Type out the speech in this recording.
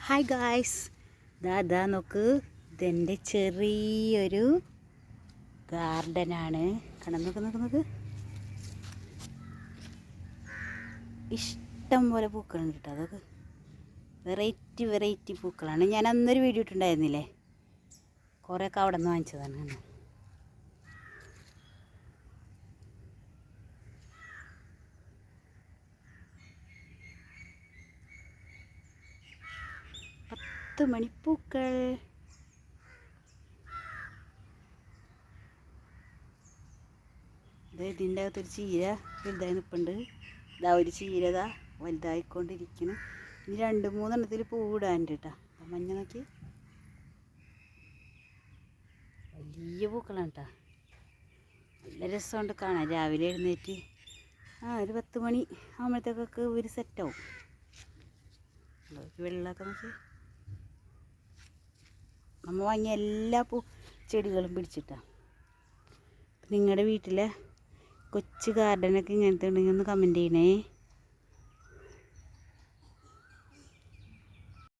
Hi guys, ദാ നോക്ക്, ഇതെൻ്റെ ചെറിയൊരു ഗാർഡനാണ്. കാണാൻ നോക്ക്, ഇഷ്ടം പോലെ പൂക്കളുണ്ട് കേട്ടോ. അതൊക്കെ വെറൈറ്റി പൂക്കളാണ്. ഞാൻ അന്നൊരു വീഡിയോ ഇട്ടുണ്ടായിരുന്നില്ലേ, കുറേയൊക്കെ അവിടെ നിന്ന് വാങ്ങിച്ചതാണ്. മണിപ്പൂക്കൾ. ഇതിൻ്റെ അകത്തൊരു ചീര വലുതായി നിൽപ്പുണ്ട്. ഇതാ ഒരു ചീര ഇതാ വലുതായിക്കൊണ്ടിരിക്കുന്നു. ഇനി 2-3 എണ്ണത്തിൽ പൂവിടാനുണ്ട് കേട്ടോ. മഞ്ഞ നോക്കി, വലിയ പൂക്കളാണ് കേട്ടോ. നല്ല രസമുണ്ട് കാണാൻ. രാവിലെ എഴുന്നേറ്റ് ഒരു 10 മണി ആകുമ്പോഴത്തേക്കൊക്കെ ഒരു സെറ്റാവും. വെള്ളമൊക്കെ നോക്കി, നമ്മൾ വാങ്ങിയ എല്ലാ ചെടികളും പിടിച്ചിട്ടാണ്. നിങ്ങളുടെ വീട്ടിലെ കൊച്ചു ഗാർഡനൊക്കെ ഇങ്ങനത്തെ ഉണ്ടെങ്കിൽ ഒന്ന് കമൻറ്റ് ചെയ്യണേ.